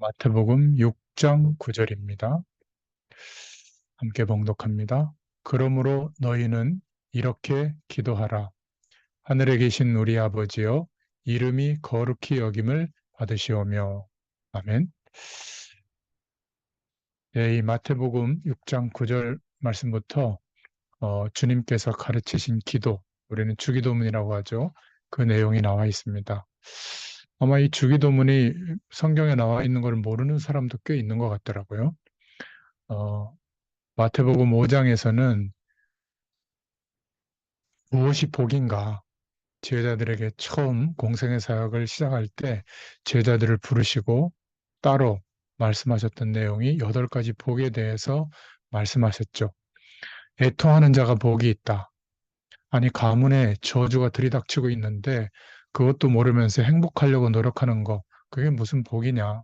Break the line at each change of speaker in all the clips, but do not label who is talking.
마태복음 6장 9절입니다. 함께 봉독합니다. 그러므로 너희는 이렇게 기도하라. 하늘에 계신 우리 아버지여, 이름이 거룩히 여김을 받으시오며. 아멘. 네, 이 마태복음 6장 9절 말씀부터 주님께서 가르치신 기도, 우리는 주기도문이라고 하죠. 그 내용이 나와 있습니다. 아마 이 주기도문이 성경에 나와 있는 걸 모르는 사람도 꽤 있는 것 같더라고요. 어, 마태복음 5장에서는 무엇이 복인가? 제자들에게 처음 공생의 사역을 시작할 때 제자들을 부르시고 따로 말씀하셨던 내용이 8가지 복에 대해서 말씀하셨죠. 애통하는 자가 복이 있다. 아니, 가문에 저주가 들이닥치고 있는데 그것도 모르면서 행복하려고 노력하는 거, 그게 무슨 복이냐?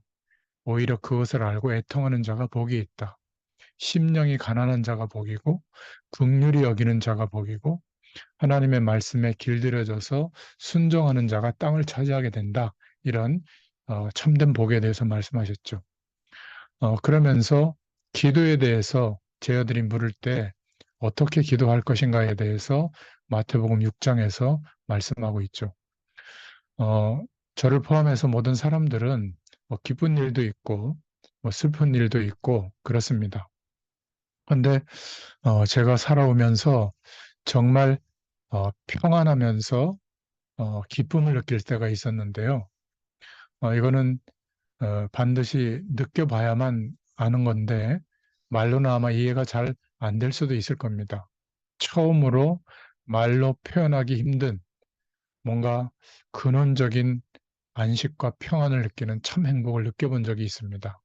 오히려 그것을 알고 애통하는 자가 복이 있다. 심령이 가난한 자가 복이고, 긍휼히 여기는 자가 복이고, 하나님의 말씀에 길들여져서 순종하는 자가 땅을 차지하게 된다. 이런 참된 복에 대해서 말씀하셨죠. 그러면서 기도에 대해서 제자들이 물을 때 어떻게 기도할 것인가에 대해서 마태복음 6장에서 말씀하고 있죠. 어, 저를 포함해서 모든 사람들은 뭐 기쁜 일도 있고 뭐 슬픈 일도 있고 그렇습니다. 근데 제가 살아오면서 정말 평안하면서 기쁨을 느낄 때가 있었는데요. 이거는 반드시 느껴봐야만 아는 건데 말로는 아마 이해가 잘 안 될 수도 있을 겁니다. 처음으로 말로 표현하기 힘든 뭔가 근원적인 안식과 평안을 느끼는 참 행복을 느껴본 적이 있습니다.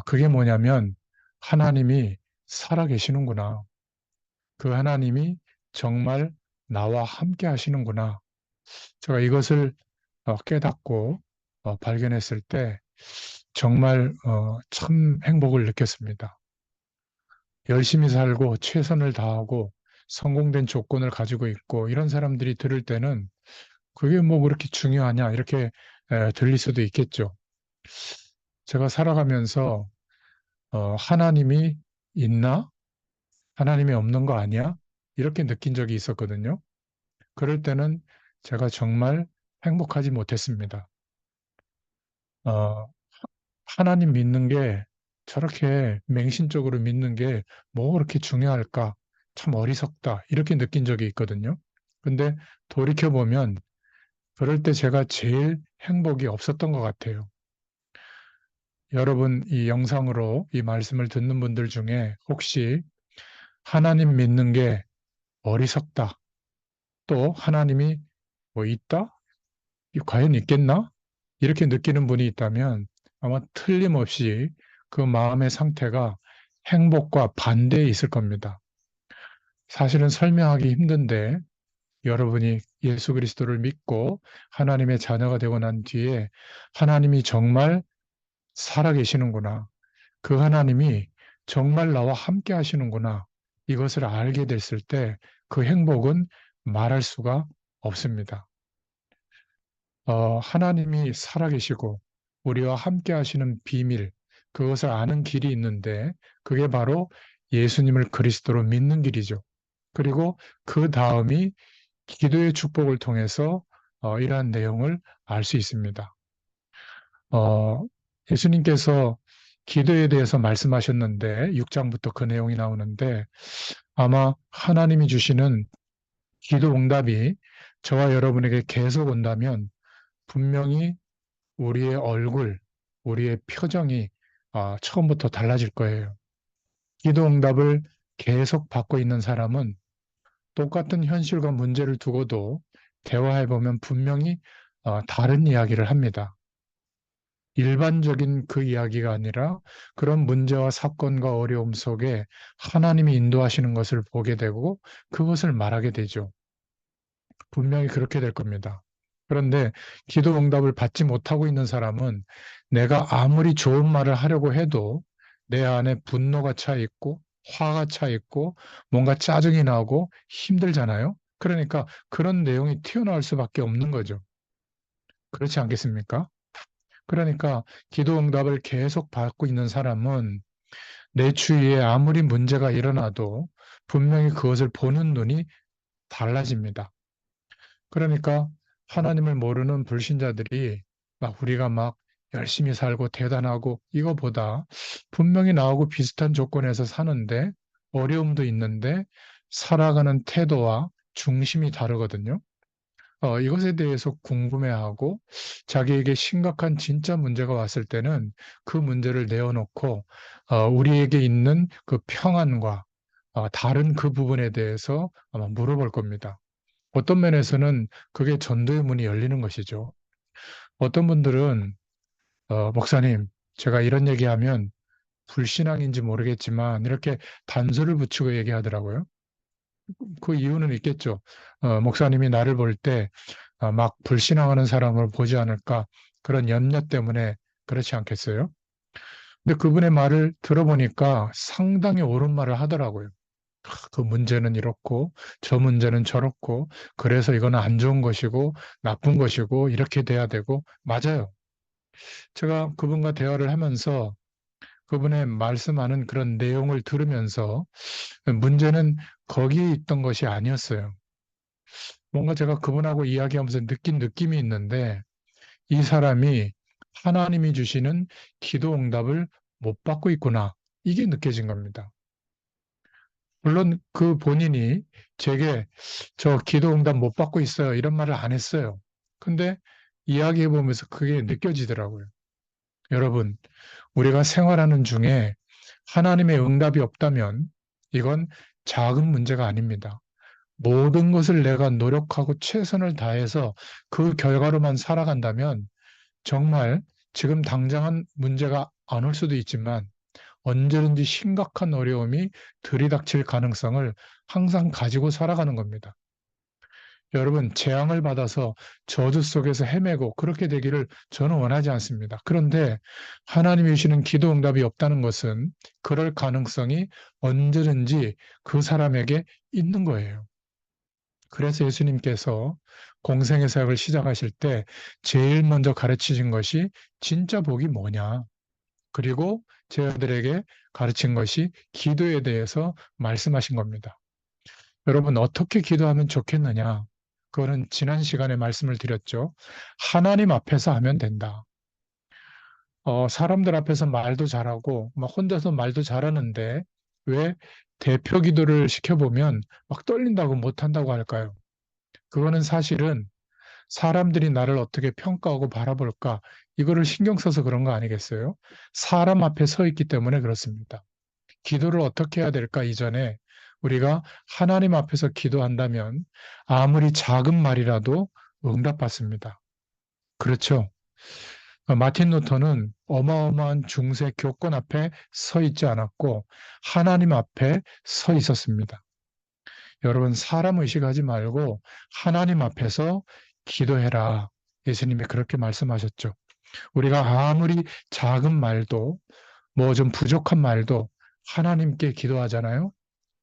그게 뭐냐면 하나님이 살아계시는구나. 그 하나님이 정말 나와 함께 하시는구나. 제가 이것을 깨닫고 발견했을 때 정말 참 행복을 느꼈습니다. 열심히 살고 최선을 다하고 성공된 조건을 가지고 있고 이런 사람들이 들을 때는 그게 뭐 그렇게 중요하냐 이렇게 들릴 수도 있겠죠. 제가 살아가면서 하나님이 있나? 하나님이 없는 거 아니야? 이렇게 느낀 적이 있었거든요. 그럴 때는 제가 정말 행복하지 못했습니다. 어, 하나님 믿는 게 저렇게 맹신적으로 믿는 게 뭐 그렇게 중요할까? 참 어리석다. 이렇게 느낀 적이 있거든요. 근데 돌이켜보면 그럴 때 제가 제일 행복이 없었던 것 같아요. 여러분 이 영상으로 이 말씀을 듣는 분들 중에 혹시 하나님 믿는 게 어리석다. 또 하나님이 뭐 있다? 이 과연 있겠나? 이렇게 느끼는 분이 있다면 아마 틀림없이 그 마음의 상태가 행복과 반대에 있을 겁니다. 사실은 설명하기 힘든데 여러분이 예수 그리스도를 믿고 하나님의 자녀가 되고 난 뒤에 하나님이 정말 살아계시는구나. 그 하나님이 정말 나와 함께 하시는구나. 이것을 알게 됐을 때 그 행복은 말할 수가 없습니다. 하나님이 살아계시고 우리와 함께 하시는 비밀, 그것을 아는 길이 있는데 그게 바로 예수님을 그리스도로 믿는 길이죠. 그리고 그 다음이 기도의 축복을 통해서 이러한 내용을 알 수 있습니다. 어, 예수님께서 기도에 대해서 말씀하셨는데 6장부터 그 내용이 나오는데 아마 하나님이 주시는 기도 응답이 저와 여러분에게 계속 온다면 분명히 우리의 얼굴, 우리의 표정이 처음부터 달라질 거예요. 기도 응답을 계속 받고 있는 사람은 똑같은 현실과 문제를 두고도 대화해보면 분명히 다른 이야기를 합니다. 일반적인 그 이야기가 아니라 그런 문제와 사건과 어려움 속에 하나님이 인도하시는 것을 보게 되고 그것을 말하게 되죠. 분명히 그렇게 될 겁니다. 그런데 기도 응답을 받지 못하고 있는 사람은 내가 아무리 좋은 말을 하려고 해도 내 안에 분노가 차 있고 화가 차 있고 뭔가 짜증이 나고 힘들잖아요. 그러니까 그런 내용이 튀어나올 수밖에 없는 거죠. 그렇지 않겠습니까? 그러니까 기도 응답을 계속 받고 있는 사람은 내 주위에 아무리 문제가 일어나도 분명히 그것을 보는 눈이 달라집니다. 그러니까 하나님을 모르는 불신자들이 막 우리가 막 열심히 살고 대단하고 이거보다 분명히 나하고 비슷한 조건에서 사는데 어려움도 있는데 살아가는 태도와 중심이 다르거든요. 이것에 대해서 궁금해하고 자기에게 심각한 진짜 문제가 왔을 때는 그 문제를 내어놓고 우리에게 있는 그 평안과 다른 그 부분에 대해서 아마 물어볼 겁니다. 어떤 면에서는 그게 전도의 문이 열리는 것이죠. 어떤 분들은 목사님, 제가 이런 얘기하면 불신앙인지 모르겠지만 이렇게 단서를 붙이고 얘기하더라고요. 그 이유는 있겠죠. 목사님이 나를 볼 때 막 불신앙하는 사람을 보지 않을까 그런 염려 때문에 그렇지 않겠어요? 근데 그분의 말을 들어보니까 상당히 옳은 말을 하더라고요. 그 문제는 이렇고 저 문제는 저렇고 그래서 이거는 안 좋은 것이고 나쁜 것이고 이렇게 돼야 되고 맞아요. 제가 그분과 대화를 하면서 그분의 말씀하는 그런 내용을 들으면서 문제는 거기에 있던 것이 아니었어요. 뭔가 제가 그분하고 이야기하면서 느낀 느낌이 있는데 이 사람이 하나님이 주시는 기도 응답을 못 받고 있구나. 이게 느껴진 겁니다. 물론 그 본인이 제게 저 기도 응답 못 받고 있어요. 이런 말을 안 했어요. 근데 이야기해 보면서 그게 느껴지더라고요. 여러분, 우리가 생활하는 중에 하나님의 응답이 없다면 이건 작은 문제가 아닙니다. 모든 것을 내가 노력하고 최선을 다해서 그 결과로만 살아간다면 정말 지금 당장은 문제가 안 올 수도 있지만 언제든지 심각한 어려움이 들이닥칠 가능성을 항상 가지고 살아가는 겁니다. 여러분, 재앙을 받아서 저주 속에서 헤매고 그렇게 되기를 저는 원하지 않습니다. 그런데 하나님이 주시는 기도 응답이 없다는 것은 그럴 가능성이 언제든지 그 사람에게 있는 거예요. 그래서 예수님께서 공생의 사역을 시작하실 때 제일 먼저 가르치신 것이 진짜 복이 뭐냐. 그리고 제자들에게 가르친 것이 기도에 대해서 말씀하신 겁니다. 여러분, 어떻게 기도하면 좋겠느냐? 그거는 지난 시간에 말씀을 드렸죠. 하나님 앞에서 하면 된다. 사람들 앞에서 말도 잘하고, 막 혼자서 말도 잘하는데, 왜 대표 기도를 시켜보면 막 떨린다고 못한다고 할까요? 그거는 사실은 사람들이 나를 어떻게 평가하고 바라볼까? 이거를 신경 써서 그런 거 아니겠어요? 사람 앞에 서 있기 때문에 그렇습니다. 기도를 어떻게 해야 될까 이전에 우리가 하나님 앞에서 기도한다면 아무리 작은 말이라도 응답받습니다. 그렇죠. 마틴 루터는 어마어마한 중세 교권 앞에 서 있지 않았고 하나님 앞에 서 있었습니다. 여러분, 사람 의식하지 말고 하나님 앞에서 기도해라. 예수님이 그렇게 말씀하셨죠. 우리가 아무리 작은 말도 뭐 좀 부족한 말도 하나님께 기도하잖아요.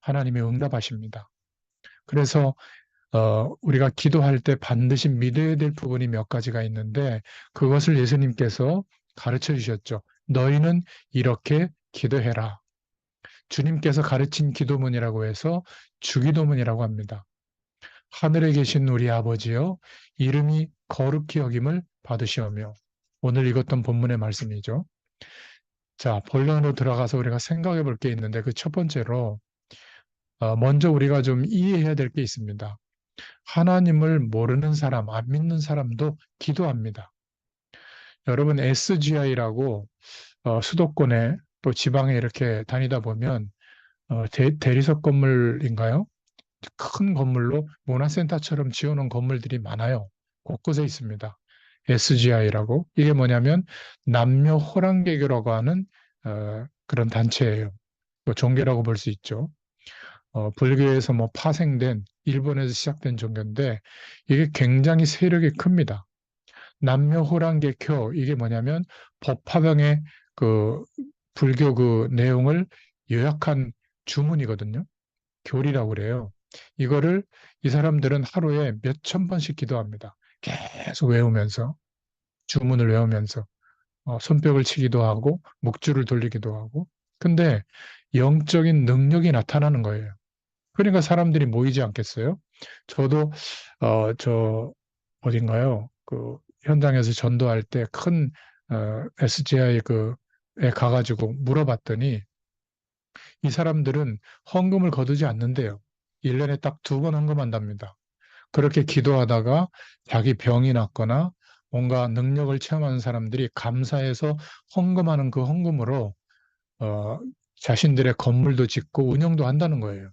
하나님이 응답하십니다. 그래서 우리가 기도할 때 반드시 믿어야 될 부분이 몇 가지가 있는데 그것을 예수님께서 가르쳐 주셨죠. 너희는 이렇게 기도해라. 주님께서 가르친 기도문이라고 해서 주기도문이라고 합니다. 하늘에 계신 우리 아버지여, 이름이 거룩히 여김을 받으시오며. 오늘 읽었던 본문의 말씀이죠. 자, 본론으로 들어가서 우리가 생각해 볼 게 있는데 그 첫 번째로 먼저 우리가 좀 이해해야 될 게 있습니다. 하나님을 모르는 사람, 안 믿는 사람도 기도합니다. 여러분 SGI라고 수도권에 또 지방에 이렇게 다니다 보면 대리석 건물인가요? 큰 건물로 문화센터처럼 지어놓은 건물들이 많아요. 곳곳에 있습니다. SGI라고. 이게 뭐냐면 남녀 호랑개교라고 하는 그런 단체예요. 뭐 종교라고 볼 수 있죠. 불교에서 뭐 파생된 일본에서 시작된 종교인데 이게 굉장히 세력이 큽니다. 남녀 호랑개교 이게 뭐냐면 법화경의 그 불교 그 내용을 요약한 주문이거든요. 교리라고 그래요. 이거를 이 사람들은 하루에 몇천 번씩 기도합니다. 계속 외우면서 주문을 외우면서. 손뼉을 치기도 하고 목줄을 돌리기도 하고. 근데 영적인 능력이 나타나는 거예요. 그러니까 사람들이 모이지 않겠어요? 저도 저 어딘가요? 그 현장에서 전도할 때 큰 SGI 그에 가가지고 물어봤더니 이 사람들은 헌금을 거두지 않는데요. 1년에 딱 2번 헌금한답니다. 그렇게 기도하다가 자기 병이 낫거나 뭔가 능력을 체험하는 사람들이 감사해서 헌금하는 그 헌금으로 어, 자신들의 건물도 짓고 운영도 한다는 거예요.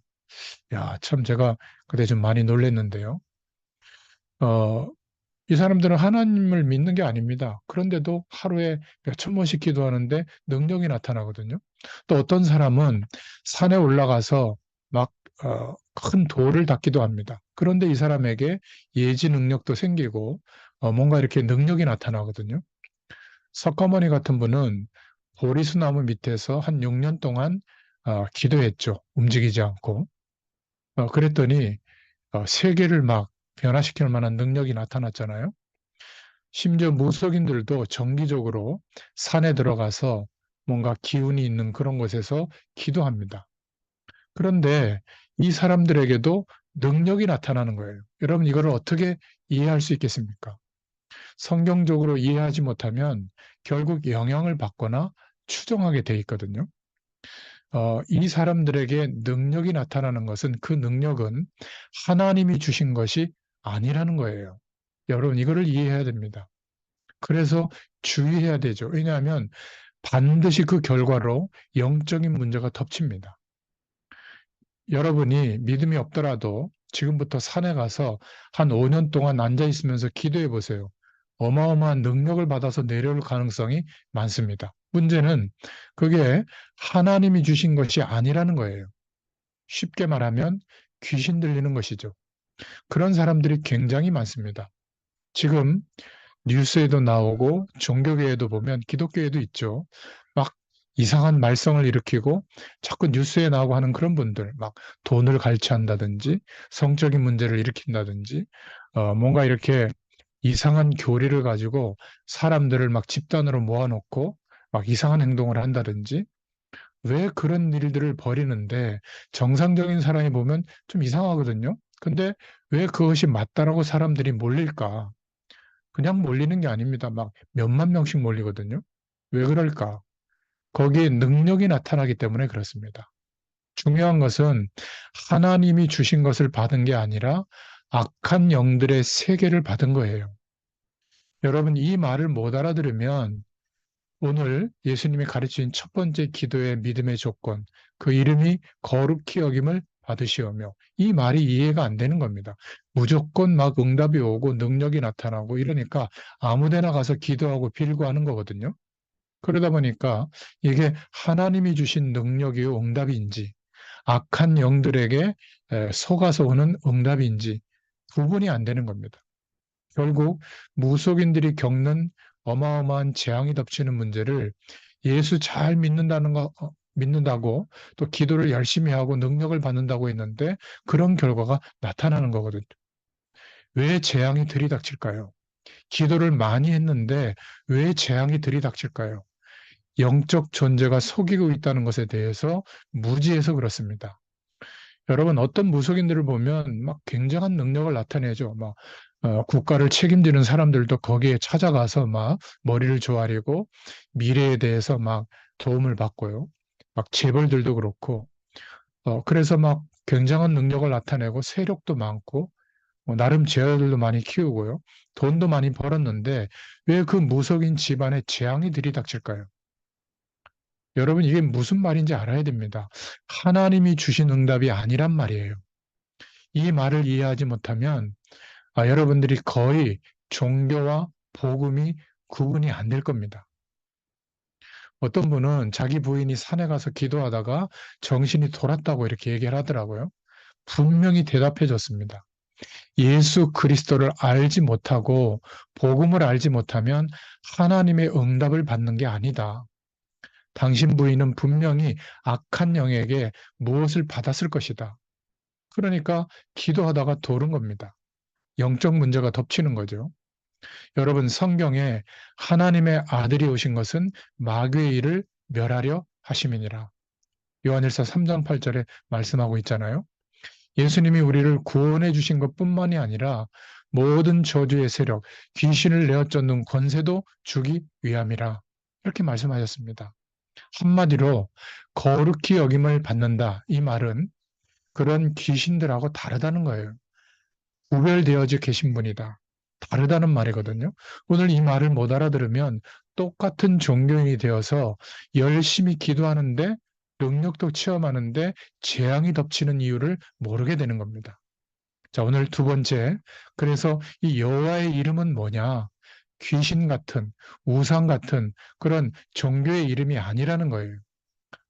야, 참 제가 그때 좀 많이 놀랐는데요. 어, 이 사람들은 하나님을 믿는 게 아닙니다. 그런데도 하루에 몇 천 번씩 기도하는데 능력이 나타나거든요. 또 어떤 사람은 산에 올라가서 막 큰 돌을 닦기도 합니다. 그런데 이 사람에게 예지 능력도 생기고 뭔가 이렇게 능력이 나타나거든요. 석가모니 같은 분은 보리수 나무 밑에서 한 6년 동안 기도했죠. 움직이지 않고. 그랬더니 세계를 막 변화시킬 만한 능력이 나타났잖아요. 심지어 무속인들도 정기적으로 산에 들어가서 뭔가 기운이 있는 그런 곳에서 기도합니다. 그런데 이 사람들에게도 능력이 나타나는 거예요. 여러분, 이걸 어떻게 이해할 수 있겠습니까? 성경적으로 이해하지 못하면 결국 영향을 받거나 추종하게 돼 있거든요. 이 사람들에게 능력이 나타나는 것은 그 능력은 하나님이 주신 것이 아니라는 거예요. 여러분, 이거를 이해해야 됩니다. 그래서 주의해야 되죠. 왜냐하면 반드시 그 결과로 영적인 문제가 덮칩니다. 여러분이 믿음이 없더라도 지금부터 산에 가서 한 5년 동안 앉아 있으면서 기도해 보세요. 어마어마한 능력을 받아서 내려올 가능성이 많습니다. 문제는 그게 하나님이 주신 것이 아니라는 거예요. 쉽게 말하면 귀신 들리는 것이죠. 그런 사람들이 굉장히 많습니다. 지금 뉴스에도 나오고 종교계에도 보면 기독교에도 있죠. 막 이상한 말썽을 일으키고 자꾸 뉴스에 나오고 하는 그런 분들, 막 돈을 갈취한다든지 성적인 문제를 일으킨다든지 뭔가 이렇게 이상한 교리를 가지고 사람들을 막 집단으로 모아놓고 막 이상한 행동을 한다든지 왜 그런 일들을 벌이는데 정상적인 사람이 보면 좀 이상하거든요. 근데 왜 그것이 맞다라고 사람들이 몰릴까? 그냥 몰리는 게 아닙니다. 막 몇만 명씩 몰리거든요. 왜 그럴까? 거기에 능력이 나타나기 때문에 그렇습니다. 중요한 것은 하나님이 주신 것을 받은 게 아니라 악한 영들의 세계를 받은 거예요. 여러분, 이 말을 못 알아들으면 오늘 예수님이 가르친 첫 번째 기도의 믿음의 조건, 그 이름이 거룩히 여김을 받으시오며, 이 말이 이해가 안 되는 겁니다. 무조건 막 응답이 오고 능력이 나타나고 이러니까 아무 데나 가서 기도하고 빌고하는 거거든요. 그러다 보니까 이게 하나님이 주신 능력이요 응답인지, 악한 영들에게 속아서 오는 응답인지 구분이 안 되는 겁니다. 결국 무속인들이 겪는 어마어마한 재앙이 덮치는 문제를 예수 잘 믿는다고 또 기도를 열심히 하고 능력을 받는다고 했는데 그런 결과가 나타나는 거거든요. 왜 재앙이 들이닥칠까요? 기도를 많이 했는데 왜 재앙이 들이닥칠까요? 영적 존재가 속이고 있다는 것에 대해서 무지해서 그렇습니다. 여러분, 어떤 무속인들을 보면 막 굉장한 능력을 나타내죠. 막 국가를 책임지는 사람들도 거기에 찾아가서 막 머리를 조아리고 미래에 대해서 막 도움을 받고요. 막 재벌들도 그렇고 그래서 막 굉장한 능력을 나타내고 세력도 많고 나름 재화들도 많이 키우고요. 돈도 많이 벌었는데 왜 그 무속인 집안에 재앙이 들이닥칠까요? 여러분, 이게 무슨 말인지 알아야 됩니다. 하나님이 주신 응답이 아니란 말이에요. 이 말을 이해하지 못하면 여러분들이 거의 종교와 복음이 구분이 안 될 겁니다. 어떤 분은 자기 부인이 산에 가서 기도하다가 정신이 돌았다고 이렇게 얘기를 하더라고요. 분명히 대답해 줬습니다. 예수 그리스도를 알지 못하고 복음을 알지 못하면 하나님의 응답을 받는 게 아니다. 당신 부인은 분명히 악한 영에게 무엇을 받았을 것이다. 그러니까 기도하다가 도른 겁니다. 영적 문제가 덮치는 거죠. 여러분, 성경에 하나님의 아들이 오신 것은 마귀의 일을 멸하려 하심이니라. 요한일서 3장 8절에 말씀하고 있잖아요. 예수님이 우리를 구원해 주신 것뿐만이 아니라 모든 저주의 세력, 귀신을 내어 쫓는 권세도 주기 위함이라. 이렇게 말씀하셨습니다. 한마디로 거룩히 여김을 받는다. 이 말은 그런 귀신들하고 다르다는 거예요. 구별되어져 계신 분이다. 다르다는 말이거든요. 오늘 이 말을 못 알아들으면 똑같은 종교인이 되어서 열심히 기도하는데 능력도 체험하는데 재앙이 덮치는 이유를 모르게 되는 겁니다. 자, 오늘 두 번째. 그래서 이 여호와의 이름은 뭐냐? 귀신 같은, 우상 같은 그런 종교의 이름이 아니라는 거예요.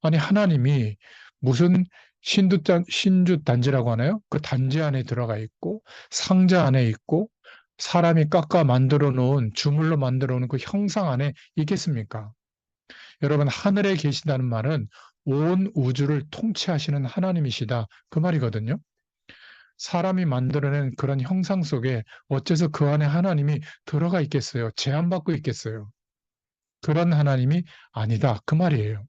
아니, 하나님이 무슨 신주 단지라고 하나요? 그 단지 안에 들어가 있고, 상자 안에 있고, 사람이 깎아 만들어 놓은, 주물로 만들어 놓은 그 형상 안에 있겠습니까? 여러분, 하늘에 계시다는 말은 온 우주를 통치하시는 하나님이시다. 그 말이거든요. 사람이 만들어낸 그런 형상 속에 어째서 그 안에 하나님이 들어가 있겠어요? 제한받고 있겠어요? 그런 하나님이 아니다. 그 말이에요.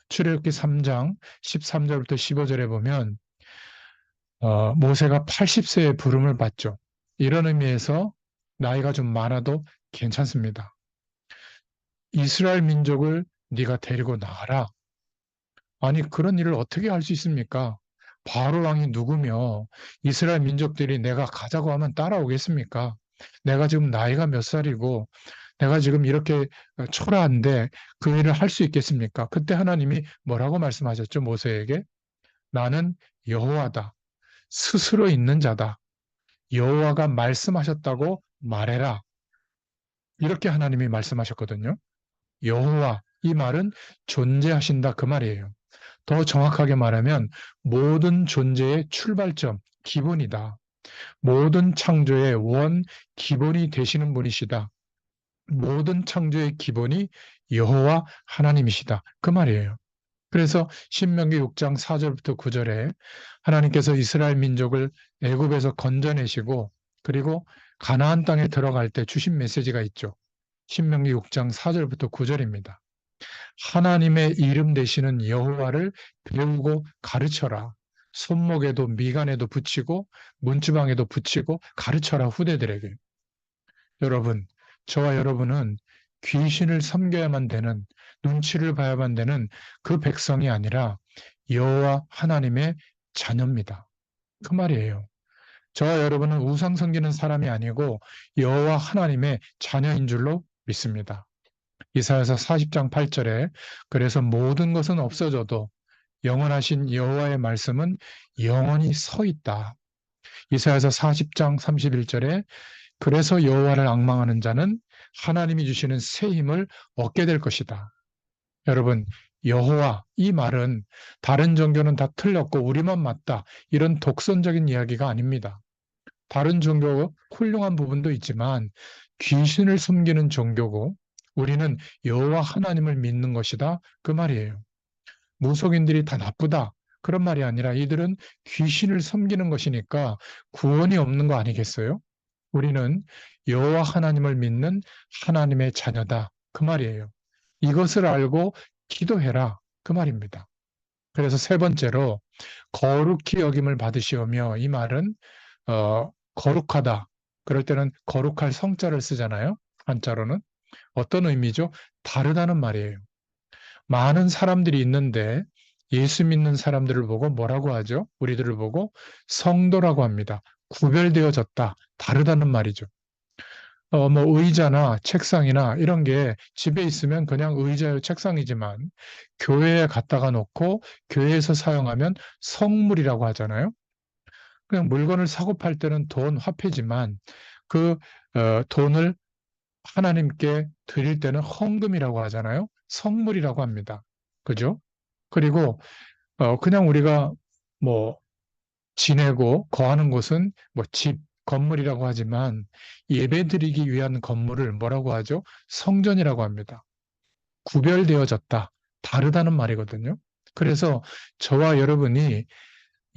출애굽기 3장 13절부터 15절에 보면 모세가 80세의 부름을 받죠. 이런 의미에서 나이가 좀 많아도 괜찮습니다. 이스라엘 민족을 네가 데리고 나가라. 아니, 그런 일을 어떻게 할 수 있습니까? 바로 왕이 누구며 이스라엘 민족들이 내가 가자고 하면 따라오겠습니까? 내가 지금 나이가 몇 살이고 내가 지금 이렇게 초라한데 그 일을 할 수 있겠습니까? 그때 하나님이 뭐라고 말씀하셨죠? 모세에게? 나는 여호와다. 스스로 있는 자다. 여호와가 말씀하셨다고 말해라. 이렇게 하나님이 말씀하셨거든요. 여호와, 이 말은 존재하신다 그 말이에요. 더 정확하게 말하면 모든 존재의 출발점, 기본이다. 모든 창조의 원, 기본이 되시는 분이시다. 모든 창조의 기본이 여호와 하나님이시다. 그 말이에요. 그래서 신명기 6장 4절부터 9절에 하나님께서 이스라엘 민족을 애굽에서 건져내시고 그리고 가나안 땅에 들어갈 때 주신 메시지가 있죠. 신명기 6장 4절부터 9절입니다. 하나님의 이름 되시는 여호와를 배우고 가르쳐라. 손목에도 미간에도 붙이고 문지방에도 붙이고 가르쳐라 후대들에게. 여러분, 저와 여러분은 귀신을 섬겨야만 되는, 눈치를 봐야만 되는 그 백성이 아니라 여호와 하나님의 자녀입니다. 그 말이에요. 저와 여러분은 우상 섬기는 사람이 아니고 여호와 하나님의 자녀인 줄로 믿습니다. 이사야서 40장 8절에 그래서 모든 것은 없어져도 영원하신 여호와의 말씀은 영원히 서 있다. 이사야서 40장 31절에 그래서 여호와를 앙망하는 자는 하나님이 주시는 새 힘을 얻게 될 것이다. 여러분, 여호와 이 말은 다른 종교는 다 틀렸고 우리만 맞다. 이런 독선적인 이야기가 아닙니다. 다른 종교 훌륭한 부분도 있지만 귀신을 숨기는 종교고 우리는 여호와 하나님을 믿는 것이다. 그 말이에요. 무속인들이 다 나쁘다. 그런 말이 아니라 이들은 귀신을 섬기는 것이니까 구원이 없는 거 아니겠어요? 우리는 여호와 하나님을 믿는 하나님의 자녀다. 그 말이에요. 이것을 알고 기도해라. 그 말입니다. 그래서 세 번째로 거룩히 여김을 받으시오며 이 말은 거룩하다. 그럴 때는 거룩할 성자를 쓰잖아요. 한자로는. 어떤 의미죠? 다르다는 말이에요. 많은 사람들이 있는데 예수 믿는 사람들을 보고 뭐라고 하죠? 우리들을 보고 성도라고 합니다. 구별되어졌다. 다르다는 말이죠. 뭐 의자나 책상이나 이런 게 집에 있으면 그냥 의자요 책상이지만 교회에 갖다가 놓고 교회에서 사용하면 성물이라고 하잖아요. 그냥 물건을 사고 팔 때는 돈, 화폐지만 그 돈을 하나님께 드릴 때는 헌금이라고 하잖아요. 성물이라고 합니다. 그죠? 그리고 그냥 우리가 뭐 지내고 거하는 곳은 뭐 집, 건물이라고 하지만 예배드리기 위한 건물을 뭐라고 하죠? 성전이라고 합니다. 구별되어졌다. 다르다는 말이거든요. 그래서 저와 여러분이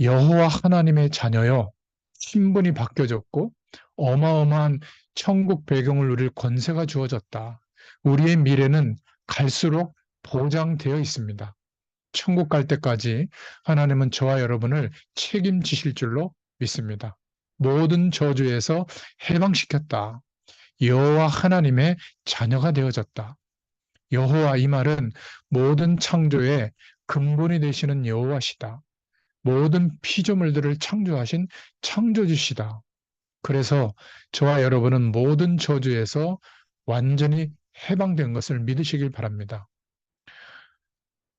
여호와 하나님의 자녀요. 신분이 바뀌어졌고 어마어마한 천국 배경을 누릴 권세가 주어졌다. 우리의 미래는 갈수록 보장되어 있습니다. 천국 갈 때까지 하나님은 저와 여러분을 책임지실 줄로 믿습니다. 모든 저주에서 해방시켰다. 여호와 하나님의 자녀가 되어졌다. 여호와 이 말은 모든 창조의 근본이 되시는 여호와시다. 모든 피조물들을 창조하신 창조주시다. 그래서 저와 여러분은 모든 저주에서 완전히 해방된 것을 믿으시길 바랍니다.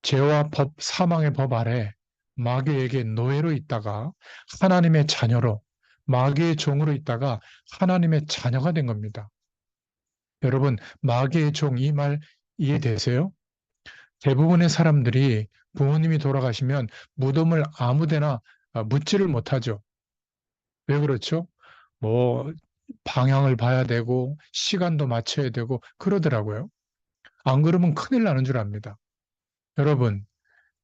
죄와 법, 사망의 법 아래 마귀에게 노예로 있다가 하나님의 자녀로, 마귀의 종으로 있다가 하나님의 자녀가 된 겁니다. 여러분, 마귀의 종 이 말 이해되세요? 대부분의 사람들이 부모님이 돌아가시면 무덤을 아무데나 묻지를 못하죠. 왜 그렇죠? 뭐 방향을 봐야 되고 시간도 맞춰야 되고 그러더라고요. 안 그러면 큰일 나는 줄 압니다. 여러분,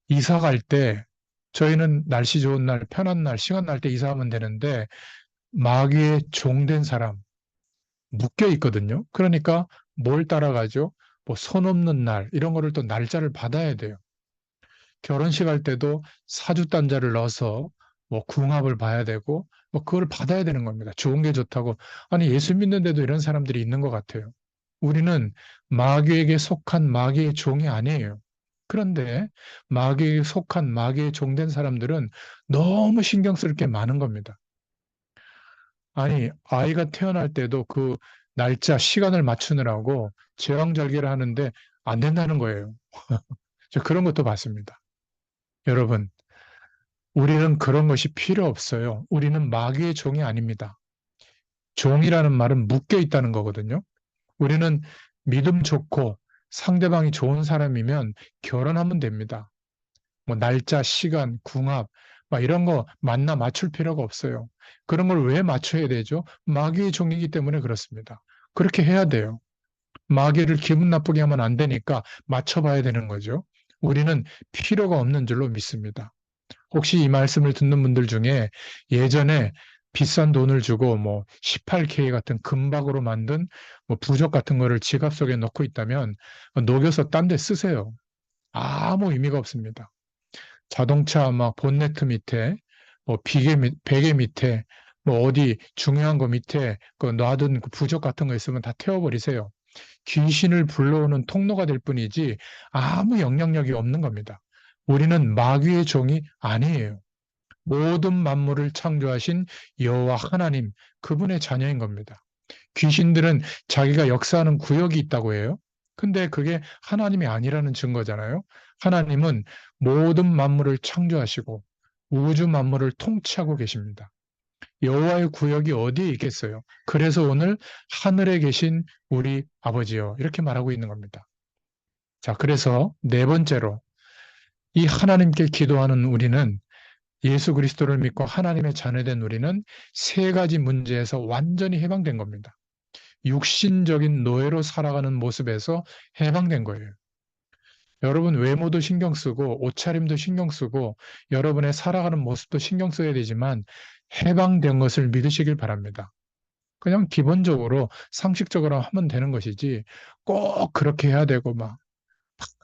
이사 갈 때 저희는 날씨 좋은 날, 편한 날, 시간 날 때 이사하면 되는데 마귀의 종된 사람 묶여 있거든요. 그러니까 뭘 따라가죠? 뭐 손 없는 날 이런 거를 또 날짜를 받아야 돼요. 결혼식 할 때도 사주단자를 넣어서 뭐 궁합을 봐야 되고 뭐 그걸 받아야 되는 겁니다. 좋은 게 좋다고. 아니 예수 믿는데도 이런 사람들이 있는 것 같아요. 우리는 마귀에게 속한 마귀의 종이 아니에요. 그런데 마귀에게 속한 마귀의 종된 사람들은 너무 신경 쓸 게 많은 겁니다. 아니 아이가 태어날 때도 그 날짜, 시간을 맞추느라고 제왕절개를 하는데 안 된다는 거예요. 저 그런 것도 봤습니다. 여러분, 우리는 그런 것이 필요 없어요. 우리는 마귀의 종이 아닙니다. 종이라는 말은 묶여 있다는 거거든요. 우리는 믿음 좋고 상대방이 좋은 사람이면 결혼하면 됩니다. 뭐 날짜, 시간, 궁합, 막 이런 거 만나 맞출 필요가 없어요. 그런 걸 왜 맞춰야 되죠? 마귀의 종이기 때문에 그렇습니다. 그렇게 해야 돼요. 마귀를 기분 나쁘게 하면 안 되니까 맞춰봐야 되는 거죠. 우리는 필요가 없는 줄로 믿습니다. 혹시 이 말씀을 듣는 분들 중에 예전에 비싼 돈을 주고 뭐 18K 같은 금박으로 만든 뭐 부적 같은 거를 지갑 속에 넣고 있다면 녹여서 딴 데 쓰세요. 아무 의미가 없습니다. 자동차 막 본네트 밑에 뭐 베개 밑에 뭐 어디 중요한 거 밑에 그 놔둔 그 부적 같은 거 있으면 다 태워버리세요. 귀신을 불러오는 통로가 될 뿐이지 아무 영향력이 없는 겁니다. 우리는 마귀의 종이 아니에요. 모든 만물을 창조하신 여호와 하나님, 그분의 자녀인 겁니다. 귀신들은 자기가 역사하는 구역이 있다고 해요. 근데 그게 하나님이 아니라는 증거잖아요. 하나님은 모든 만물을 창조하시고 우주 만물을 통치하고 계십니다. 여호와의 구역이 어디에 있겠어요? 그래서 오늘 하늘에 계신 우리 아버지요. 이렇게 말하고 있는 겁니다. 자, 그래서 네 번째로 이 하나님께 기도하는 우리는 예수 그리스도를 믿고 하나님의 자녀된 우리는 세 가지 문제에서 완전히 해방된 겁니다. 육신적인 노예로 살아가는 모습에서 해방된 거예요. 여러분 외모도 신경 쓰고 옷차림도 신경 쓰고 여러분의 살아가는 모습도 신경 써야 되지만 해방된 것을 믿으시길 바랍니다. 그냥 기본적으로 상식적으로 하면 되는 것이지 꼭 그렇게 해야 되고 막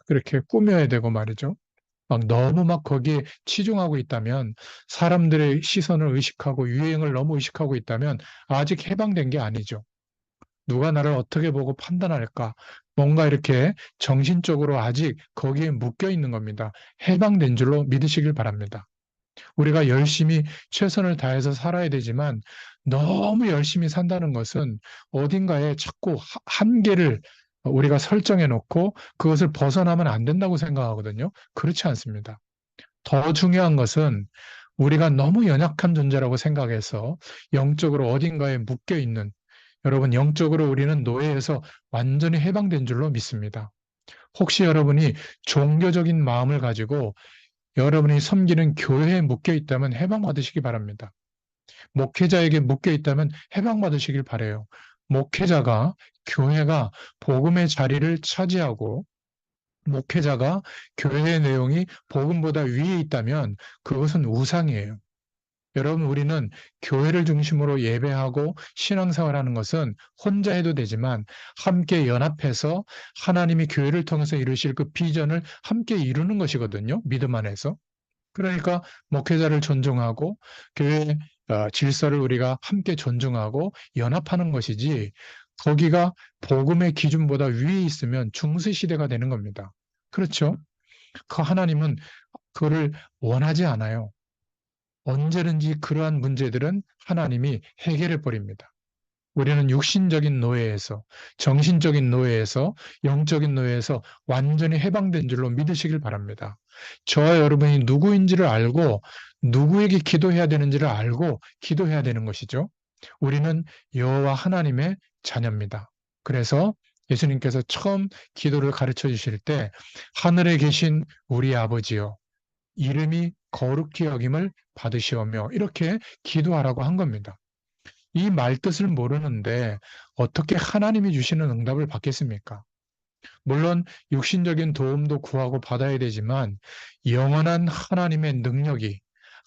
그렇게 꾸며야 되고 말이죠. 막 너무 막 거기에 치중하고 있다면 사람들의 시선을 의식하고 유행을 너무 의식하고 있다면 아직 해방된 게 아니죠. 누가 나를 어떻게 보고 판단할까? 뭔가 이렇게 정신적으로 아직 거기에 묶여 있는 겁니다. 해방된 줄로 믿으시길 바랍니다. 우리가 열심히 최선을 다해서 살아야 되지만 너무 열심히 산다는 것은 어딘가에 자꾸 한계를 우리가 설정해 놓고 그것을 벗어나면 안 된다고 생각하거든요. 그렇지 않습니다. 더 중요한 것은 우리가 너무 연약한 존재라고 생각해서 영적으로 어딘가에 묶여 있는 여러분, 영적으로 우리는 노예에서 완전히 해방된 줄로 믿습니다. 혹시 여러분이 종교적인 마음을 가지고 여러분이 섬기는 교회에 묶여 있다면 해방받으시기 바랍니다. 목회자에게 묶여 있다면 해방받으시길 바래요. 목회자가 교회가 복음의 자리를 차지하고 목회자가 교회의 내용이 복음보다 위에 있다면 그것은 우상이에요. 여러분, 우리는 교회를 중심으로 예배하고 신앙생활하는 것은 혼자 해도 되지만 함께 연합해서 하나님이 교회를 통해서 이루실 그 비전을 함께 이루는 것이거든요. 믿음 안에서. 그러니까 목회자를 존중하고 교회 질서를 우리가 함께 존중하고 연합하는 것이지, 거기가 복음의 기준보다 위에 있으면 중세시대가 되는 겁니다. 그렇죠? 그 하나님은 그거를 원하지 않아요. 언제든지 그러한 문제들은 하나님이 해결해 버립니다. 우리는 육신적인 노예에서, 정신적인 노예에서, 영적인 노예에서 완전히 해방된 줄로 믿으시길 바랍니다. 저와 여러분이 누구인지를 알고 누구에게 기도해야 되는지를 알고 기도해야 되는 것이죠. 우리는 여호와 하나님의 자녀입니다. 그래서 예수님께서 처음 기도를 가르쳐 주실 때 하늘에 계신 우리 아버지여, 이름이 거룩히 여김을 받으시오며, 이렇게 기도하라고 한 겁니다. 이 말뜻을 모르는데 어떻게 하나님이 주시는 응답을 받겠습니까? 물론 육신적인 도움도 구하고 받아야 되지만 영원한 하나님의 능력이,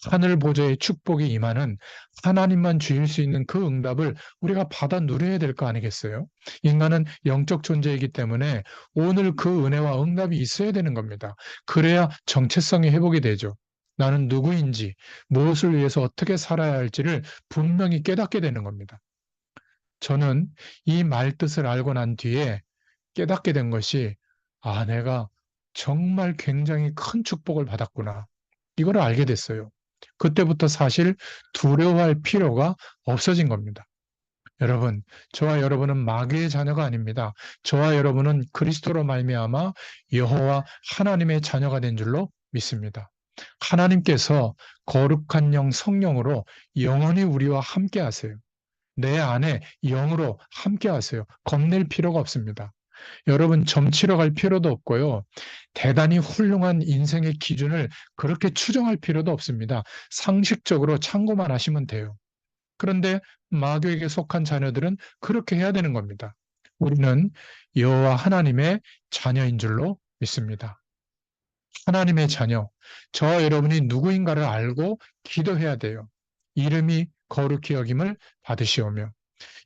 하늘 보좌의 축복이 임하는 하나님만 주실 수 있는 그 응답을 우리가 받아 누려야 될 거 아니겠어요? 인간은 영적 존재이기 때문에 오늘 그 은혜와 응답이 있어야 되는 겁니다. 그래야 정체성이 회복이 되죠. 나는 누구인지, 무엇을 위해서 어떻게 살아야 할지를 분명히 깨닫게 되는 겁니다. 저는 이 말뜻을 알고 난 뒤에 깨닫게 된 것이, 아, 내가 정말 굉장히 큰 축복을 받았구나, 이걸 알게 됐어요. 그때부터 사실 두려워할 필요가 없어진 겁니다. 여러분, 저와 여러분은 마귀의 자녀가 아닙니다. 저와 여러분은 그리스도로 말미암아 여호와 하나님의 자녀가 된 줄로 믿습니다. 하나님께서 거룩한 영 성령으로 영원히 우리와 함께 하세요. 내 안에 영으로 함께 하세요. 겁낼 필요가 없습니다. 여러분, 점치러 갈 필요도 없고요. 대단히 훌륭한 인생의 기준을 그렇게 추정할 필요도 없습니다. 상식적으로 참고만 하시면 돼요. 그런데 마귀에게 속한 자녀들은 그렇게 해야 되는 겁니다. 우리는 여호와 하나님의 자녀인 줄로 믿습니다. 하나님의 자녀, 저와 여러분이 누구인가를 알고 기도해야 돼요. 이름이 거룩히 여김을 받으시오며,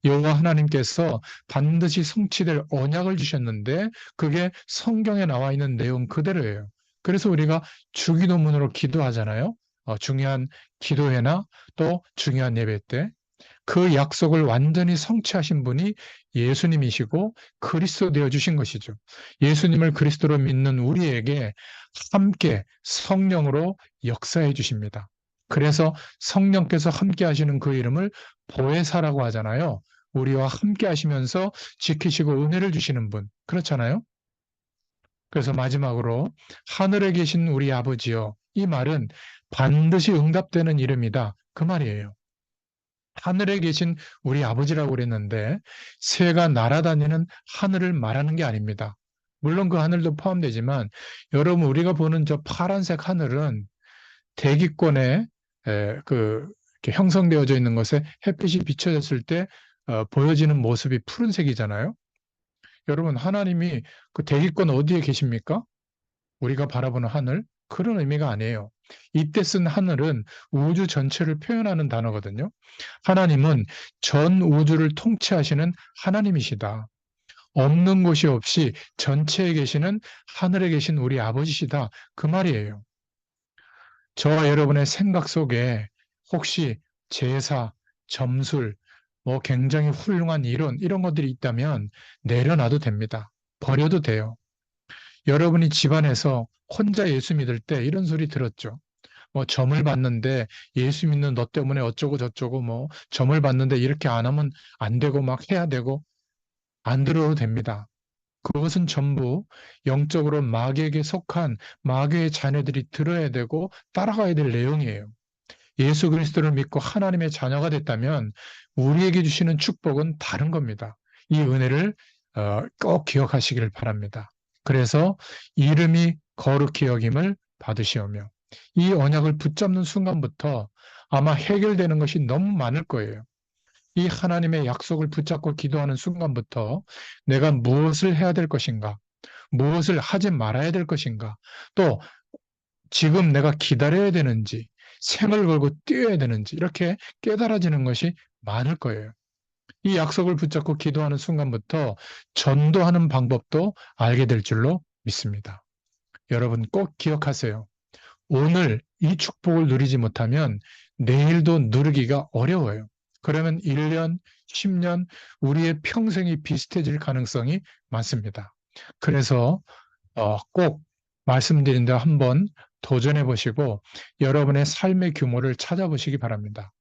여호와 하나님께서 반드시 성취될 언약을 주셨는데 그게 성경에 나와 있는 내용 그대로예요. 그래서 우리가 주기도문으로 기도하잖아요. 중요한 기도회나 또 중요한 예배 때 그 약속을 완전히 성취하신 분이 예수님이시고 그리스도 되어 주신 것이죠. 예수님을 그리스도로 믿는 우리에게 함께 성령으로 역사해 주십니다. 그래서 성령께서 함께 하시는 그 이름을 보혜사라고 하잖아요. 우리와 함께 하시면서 지키시고 은혜를 주시는 분. 그렇잖아요. 그래서 마지막으로 하늘에 계신 우리 아버지여, 이 말은 반드시 응답되는 이름이다, 그 말이에요. 하늘에 계신 우리 아버지라고 그랬는데 새가 날아다니는 하늘을 말하는 게 아닙니다. 물론 그 하늘도 포함되지만 여러분, 우리가 보는 저 파란색 하늘은 대기권에 이렇게 형성되어져 있는 것에 햇빛이 비춰졌을 때 보여지는 모습이 푸른색이잖아요. 여러분, 하나님이 그 대기권 어디에 계십니까? 우리가 바라보는 하늘? 그런 의미가 아니에요. 이때 쓴 하늘은 우주 전체를 표현하는 단어거든요. 하나님은 전 우주를 통치하시는 하나님이시다. 없는 곳이 없이 전체에 계시는 하늘에 계신 우리 아버지시다, 그 말이에요. 저와 여러분의 생각 속에 혹시 제사, 점술, 뭐 굉장히 훌륭한 이론, 이런 것들이 있다면 내려놔도 됩니다. 버려도 돼요. 여러분이 집안에서 혼자 예수 믿을 때 이런 소리 들었죠. 뭐 점을 봤는데 예수 믿는 너 때문에 어쩌고 저쩌고, 뭐 점을 봤는데 이렇게 안 하면 안 되고 막 해야 되고, 안 들어도 됩니다. 그것은 전부 영적으로 마귀에게 속한 마귀의 자녀들이 들어야 되고 따라가야 될 내용이에요. 예수 그리스도를 믿고 하나님의 자녀가 됐다면 우리에게 주시는 축복은 다른 겁니다. 이 은혜를 꼭 기억하시기를 바랍니다. 그래서 이름이 거룩히 여김을 받으시오며, 이 언약을 붙잡는 순간부터 아마 해결되는 것이 너무 많을 거예요. 이 하나님의 약속을 붙잡고 기도하는 순간부터 내가 무엇을 해야 될 것인가, 무엇을 하지 말아야 될 것인가, 또 지금 내가 기다려야 되는지, 생을 걸고 뛰어야 되는지 이렇게 깨달아지는 것이 많을 거예요. 이 약속을 붙잡고 기도하는 순간부터 전도하는 방법도 알게 될 줄로 믿습니다. 여러분 꼭 기억하세요. 오늘 이 축복을 누리지 못하면 내일도 누리기가 어려워요. 그러면 1년, 10년, 우리의 평생이 비슷해질 가능성이 많습니다. 그래서 꼭 말씀드린 대로 한번 도전해 보시고 여러분의 삶의 규모를 찾아보시기 바랍니다.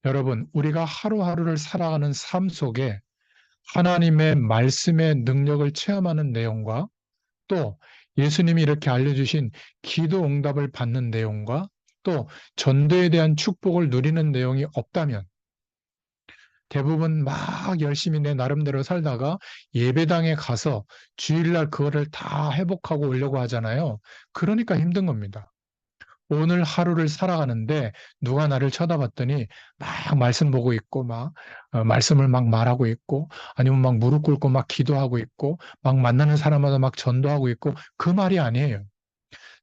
여러분, 우리가 하루하루를 살아가는 삶 속에 하나님의 말씀의 능력을 체험하는 내용과 또 예수님이 이렇게 알려주신 기도 응답을 받는 내용과 또 전도에 대한 축복을 누리는 내용이 없다면 대부분 막 열심히 내 나름대로 살다가 예배당에 가서 주일날 그거를 다 회복하고 오려고 하잖아요. 그러니까 힘든 겁니다. 오늘 하루를 살아가는데 누가 나를 쳐다봤더니 막 말씀 보고 있고 막 말씀을 막 말하고 있고 아니면 막 무릎 꿇고 막 기도하고 있고 막 만나는 사람마다 막 전도하고 있고 그 말이 아니에요.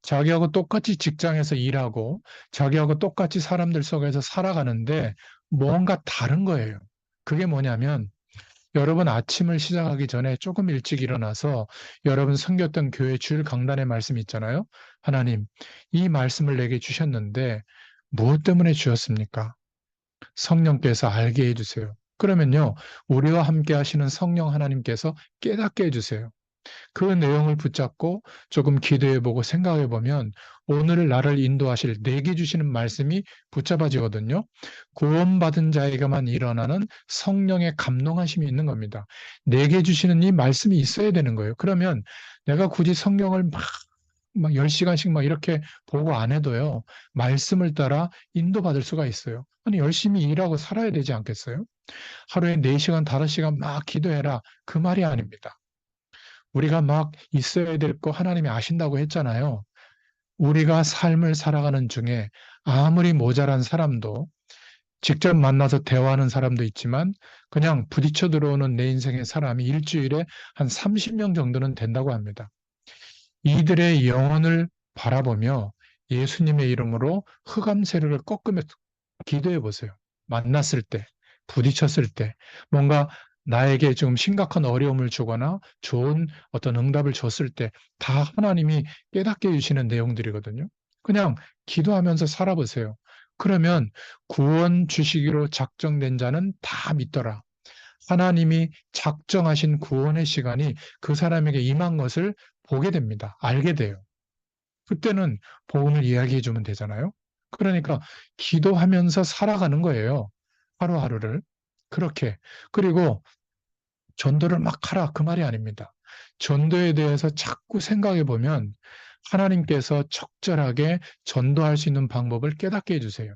자기하고 똑같이 직장에서 일하고 자기하고 똑같이 사람들 속에서 살아가는데 뭔가 다른 거예요. 그게 뭐냐면 여러분 아침을 시작하기 전에 조금 일찍 일어나서 여러분 섬겼던 교회 주일 강단의 말씀 있잖아요. 하나님, 이 말씀을 내게 주셨는데 무엇 때문에 주셨습니까? 성령께서 알게 해주세요. 그러면요, 우리와 함께 하시는 성령 하나님께서 깨닫게 해주세요. 그 내용을 붙잡고 조금 기도해보고 생각해보면 오늘 나를 인도하실 내게 주시는 말씀이 붙잡아지거든요. 구원받은 자에게만 일어나는 성령의 감동하심이 있는 겁니다. 내게 주시는 이 말씀이 있어야 되는 거예요. 그러면 내가 굳이 성경을 막 10시간씩 막 이렇게 보고 안 해도요. 말씀을 따라 인도받을 수가 있어요. 아니 열심히 일하고 살아야 되지 않겠어요? 하루에 4시간, 5시간 막 기도해라. 그 말이 아닙니다. 우리가 막 있어야 될 거 하나님이 아신다고 했잖아요. 우리가 삶을 살아가는 중에 아무리 모자란 사람도 직접 만나서 대화하는 사람도 있지만 그냥 부딪혀 들어오는 내 인생의 사람이 일주일에 한 30명 정도는 된다고 합니다. 이들의 영혼을 바라보며 예수님의 이름으로 흑암 세력을 꺾으며 기도해 보세요. 만났을 때, 부딪혔을 때, 뭔가 나에게 좀 심각한 어려움을 주거나 좋은 어떤 응답을 줬을 때 다 하나님이 깨닫게 해주시는 내용들이거든요. 그냥 기도하면서 살아보세요. 그러면 구원 주시기로 작정된 자는 다 믿더라. 하나님이 작정하신 구원의 시간이 그 사람에게 임한 것을 보게 됩니다. 알게 돼요. 그때는 복음을 이야기해 주면 되잖아요. 그러니까 기도하면서 살아가는 거예요. 하루하루를. 그렇게. 그리고 전도를 막 하라. 그 말이 아닙니다. 전도에 대해서 자꾸 생각해 보면 하나님께서 적절하게 전도할 수 있는 방법을 깨닫게 해주세요.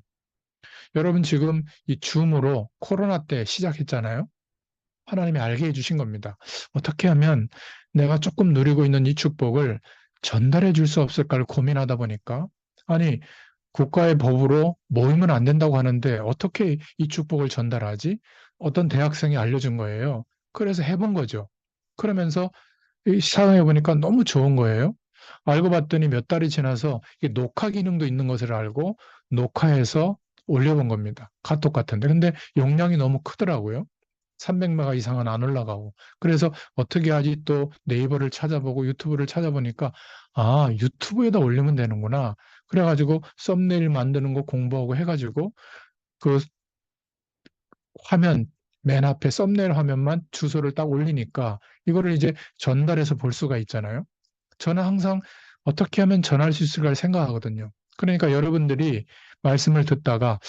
여러분 지금 이 줌으로 코로나 때 시작했잖아요. 하나님이 알게 해주신 겁니다. 어떻게 하면 내가 조금 누리고 있는 이 축복을 전달해 줄 수 없을까를 고민하다 보니까 아니 국가의 법으로 모이면 안 된다고 하는데 어떻게 이 축복을 전달하지? 어떤 대학생이 알려준 거예요. 그래서 해본 거죠. 그러면서 사용해 보니까 너무 좋은 거예요. 알고 봤더니 몇 달이 지나서 이게 녹화 기능도 있는 것을 알고 녹화해서 올려본 겁니다. 카톡 같은데. 근데 용량이 너무 크더라고요. 300메가 이상은 안 올라가고. 그래서 어떻게 하지 또 네이버를 찾아보고 유튜브를 찾아보니까 아, 유튜브에다 올리면 되는구나. 그래가지고 썸네일 만드는 거 공부하고 해가지고 그 화면 맨 앞에 썸네일 화면만 주소를 딱 올리니까 이거를 이제 전달해서 볼 수가 있잖아요. 저는 항상 어떻게 하면 전할 수 있을까를 생각하거든요. 그러니까 여러분들이 말씀을 듣다가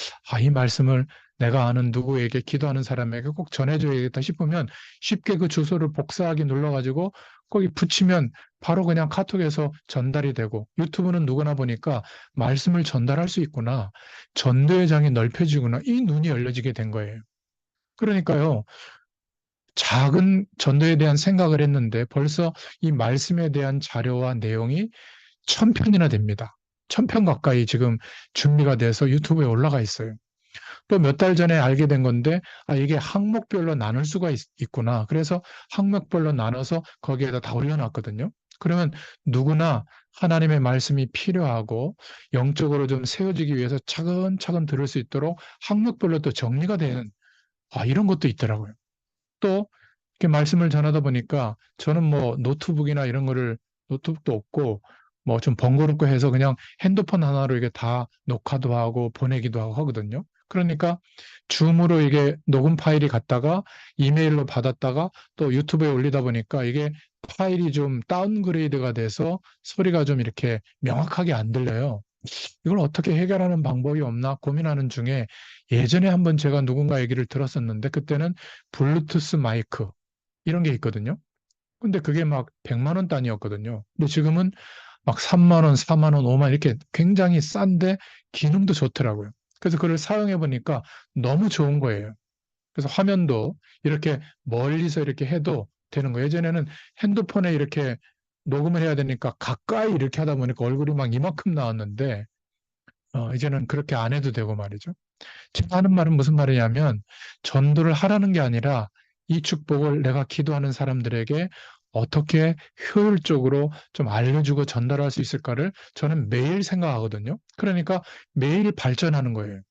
이 말씀을 내가 아는 누구에게 기도하는 사람에게 꼭 전해줘야겠다 싶으면 쉽게 그 주소를 복사하기 눌러가지고 거기 붙이면 바로 그냥 카톡에서 전달이 되고 유튜브는 누구나 보니까 말씀을 전달할 수 있구나. 전도의 장이 넓혀지구나. 이 눈이 열려지게 된 거예요. 그러니까요. 작은 전도에 대한 생각을 했는데 벌써 이 말씀에 대한 자료와 내용이 1000편이나 됩니다. 1000편 가까이 지금 준비가 돼서 유튜브에 올라가 있어요. 또 몇 달 전에 알게 된 건데, 이게 항목별로 나눌 수가 구나 그래서 항목별로 나눠서 거기에다 다 올려놨거든요. 그러면 누구나 하나님의 말씀이 필요하고 영적으로 좀 세워지기 위해서 차근차근 들을 수 있도록 항목별로 또 정리가 되는 이런 것도 있더라고요. 또 이렇게 말씀을 전하다 보니까 저는 뭐 노트북이나 이런 거를 노트북도 없고 뭐 좀 번거롭고 해서 그냥 핸드폰 하나로 이게 다 녹화도 하고 보내기도 하고 하거든요. 그러니까 줌으로 이게 녹음 파일이 갔다가 이메일로 받았다가 또 유튜브에 올리다 보니까 이게 파일이 좀 다운그레이드가 돼서 소리가 좀 이렇게 명확하게 안 들려요. 이걸 어떻게 해결하는 방법이 없나 고민하는 중에 예전에 한번 제가 누군가 얘기를 들었었는데 그때는 블루투스 마이크 이런 게 있거든요. 근데 그게 막 100만 원 단위였거든요. 근데 지금은 막 3만 원, 4만 원, 5만 원 이렇게 굉장히 싼데 기능도 좋더라고요. 그래서 그걸 사용해 보니까 너무 좋은 거예요. 그래서 화면도 이렇게 멀리서 이렇게 해도 되는 거예요. 예전에는 핸드폰에 이렇게 녹음을 해야 되니까 가까이 이렇게 하다 보니까 얼굴이 막 이만큼 나왔는데 이제는 그렇게 안 해도 되고 말이죠. 제가 하는 말은 무슨 말이냐면 전도를 하라는 게 아니라 이 축복을 내가 기도하는 사람들에게 어떻게 효율적으로 좀 알려주고 전달할 수 있을까를 저는 매일 생각하거든요. 그러니까 매일 발전하는 거예요.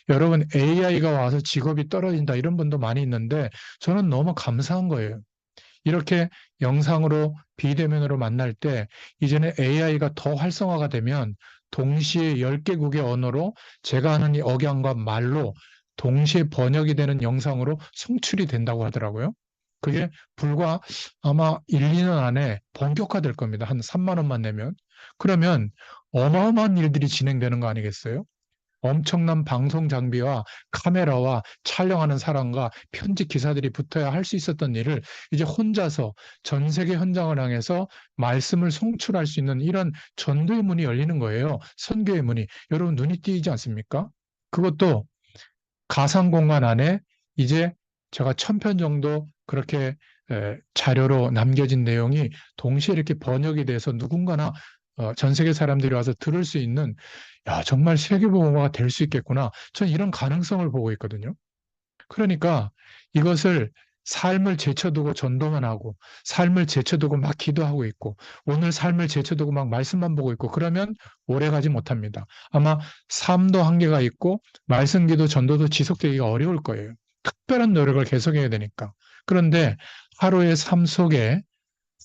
여러분 AI가 와서 직업이 떨어진다 이런 분도 많이 있는데 저는 너무 감사한 거예요. 이렇게 영상으로 비대면으로 만날 때 이제는 AI가 더 활성화가 되면 동시에 10개국의 언어로 제가 하는 이 억양과 말로 동시에 번역이 되는 영상으로 송출이 된다고 하더라고요. 그게 불과 아마 1, 2년 안에 본격화될 겁니다. 한 3만 원만 내면. 그러면 어마어마한 일들이 진행되는 거 아니겠어요? 엄청난 방송 장비와 카메라와 촬영하는 사람과 편집 기사들이 붙어야 할 수 있었던 일을 이제 혼자서 전 세계 현장을 향해서 말씀을 송출할 수 있는 이런 전도의 문이 열리는 거예요. 선교의 문이. 여러분 눈이 띄지 않습니까? 그것도 가상 공간 안에 이제 제가 1000편 정도 그렇게 자료로 남겨진 내용이 동시에 이렇게 번역이 돼서 누군가나 전 세계 사람들이 와서 들을 수 있는 야, 정말 세계보고가 될 수 있겠구나. 저는 이런 가능성을 보고 있거든요. 그러니까 이것을 삶을 제쳐두고 전도만 하고 삶을 제쳐두고 막 기도하고 있고 오늘 삶을 제쳐두고 막 말씀만 보고 있고 그러면 오래 가지 못합니다. 아마 삶도 한계가 있고 말씀 기도 전도도 지속되기가 어려울 거예요. 특별한 노력을 계속해야 되니까. 그런데 하루의 삶 속에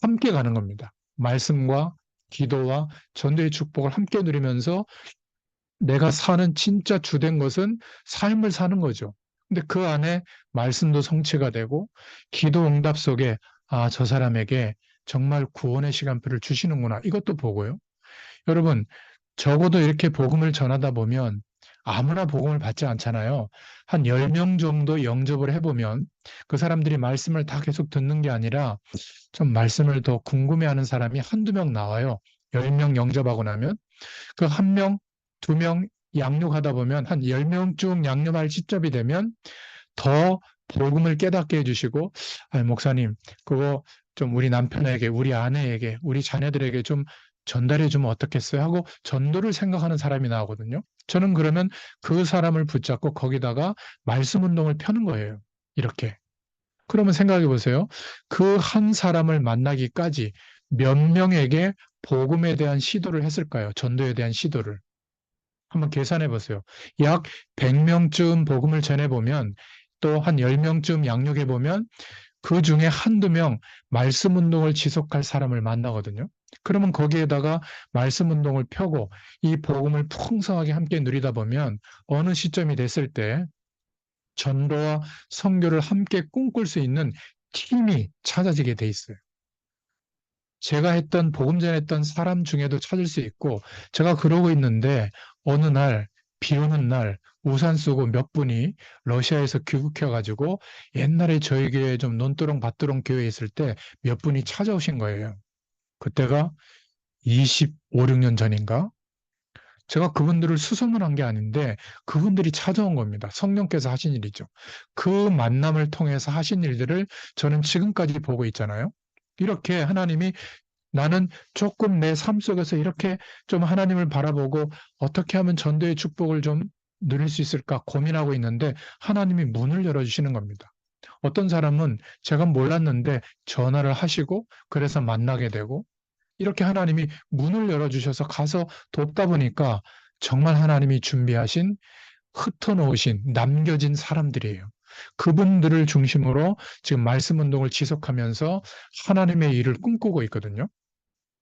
함께 가는 겁니다. 말씀과 기도와 전도의 축복을 함께 누리면서 내가 사는 진짜 주된 것은 삶을 사는 거죠. 근데 그 안에 말씀도 성취가 되고 기도 응답 속에 저 사람에게 정말 구원의 시간표를 주시는구나. 이것도 보고요. 여러분, 적어도 이렇게 복음을 전하다 보면 아무나 복음을 받지 않잖아요. 한 10명 정도 영접을 해보면 그 사람들이 말씀을 다 계속 듣는 게 아니라 좀 말씀을 더 궁금해하는 사람이 한두 명 나와요. 10명 영접하고 나면. 그 한 명, 두 명 양육하다 보면 한 10명쯤 양육할 시점이 되면 더 복음을 깨닫게 해주시고, 아니, 목사님, 그거 좀 우리 남편에게, 우리 아내에게, 우리 자녀들에게 좀 전달해 주면 어떻겠어요? 하고 전도를 생각하는 사람이 나오거든요. 저는 그러면 그 사람을 붙잡고 거기다가 말씀 운동을 펴는 거예요. 이렇게. 그러면 생각해 보세요. 그 한 사람을 만나기까지 몇 명에게 복음에 대한 시도를 했을까요? 전도에 대한 시도를. 한번 계산해 보세요. 약 100명쯤 복음을 전해보면 또 한 10명쯤 양육해 보면 그 중에 한두 명 말씀 운동을 지속할 사람을 만나거든요. 그러면 거기에다가 말씀 운동을 펴고 이 복음을 풍성하게 함께 누리다 보면 어느 시점이 됐을 때 전도와 선교를 함께 꿈꿀 수 있는 팀이 찾아지게 돼 있어요. 제가 했던 복음 전했던 사람 중에도 찾을 수 있고 제가 그러고 있는데 어느 날 비 오는 날 우산 쓰고 몇 분이 러시아에서 귀국해 가지고 옛날에 저희 교회 좀 논두렁 밭두렁 교회에 있을 때 몇 분이 찾아오신 거예요. 그때가 25, 6년 전인가? 제가 그분들을 수소문한 게 아닌데 그분들이 찾아온 겁니다. 성령께서 하신 일이죠. 그 만남을 통해서 하신 일들을 저는 지금까지 보고 있잖아요. 이렇게 하나님이 나는 조금 내 삶 속에서 이렇게 좀 하나님을 바라보고 어떻게 하면 전도의 축복을 좀 누릴 수 있을까 고민하고 있는데 하나님이 문을 열어주시는 겁니다. 어떤 사람은 제가 몰랐는데 전화를 하시고 그래서 만나게 되고 이렇게 하나님이 문을 열어주셔서 가서 돕다 보니까 정말 하나님이 준비하신 흩어놓으신 남겨진 사람들이에요. 그분들을 중심으로 지금 말씀 운동을 지속하면서 하나님의 일을 꿈꾸고 있거든요.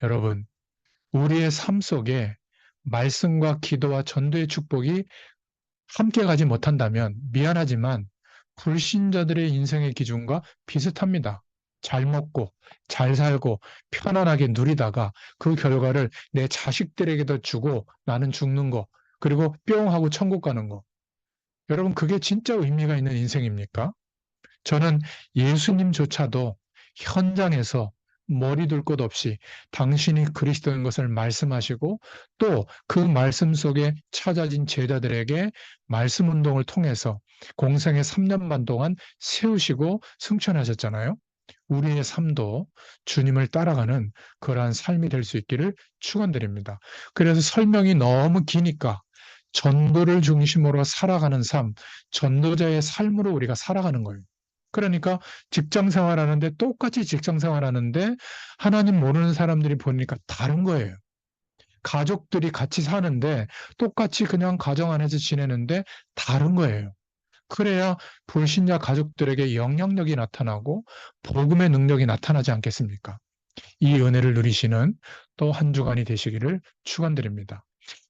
여러분, 우리의 삶 속에 말씀과 기도와 전도의 축복이 함께 가지 못한다면 미안하지만 불신자들의 인생의 기준과 비슷합니다. 잘 먹고, 잘 살고, 편안하게 누리다가 그 결과를 내 자식들에게도 주고 나는 죽는 거, 그리고 뿅 하고 천국 가는 거. 여러분, 그게 진짜 의미가 있는 인생입니까? 저는 예수님조차도 현장에서 머리 둘 것 없이 당신이 그리스도인 것을 말씀하시고 또 그 말씀 속에 찾아진 제자들에게 말씀 운동을 통해서 공생의 3년 반 동안 세우시고 승천하셨잖아요. 우리의 삶도 주님을 따라가는 그러한 삶이 될 수 있기를 축원드립니다. 그래서 설명이 너무 기니까 전도를 중심으로 살아가는 삶, 전도자의 삶으로 우리가 살아가는 거예요. 그러니까 직장 생활하는데 똑같이 직장 생활하는데 하나님 모르는 사람들이 보니까 다른 거예요. 가족들이 같이 사는데 똑같이 그냥 가정 안에서 지내는데 다른 거예요. 그래야 불신자 가족들에게 영향력이 나타나고 복음의 능력이 나타나지 않겠습니까? 이 은혜를 누리시는 또 한 주간이 되시기를 축원드립니다.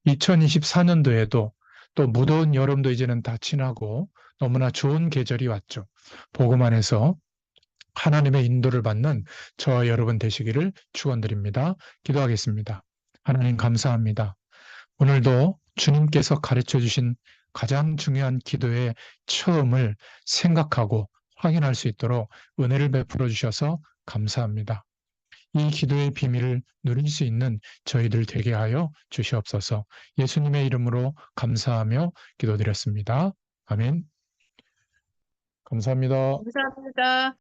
2024년도에도 또 무더운 여름도 이제는 다 지나고 너무나 좋은 계절이 왔죠. 복음 안에서 하나님의 인도를 받는 저와 여러분 되시기를 축원드립니다. 기도하겠습니다. 하나님 감사합니다. 오늘도 주님께서 가르쳐 주신 가장 중요한 기도의 처음을 생각하고 확인할 수 있도록 은혜를 베풀어 주셔서 감사합니다. 이 기도의 비밀을 누릴 수 있는 저희들 되게 하여 주시옵소서. 예수님의 이름으로 감사하며 기도드렸습니다. 아멘. 감사합니다.
감사합니다.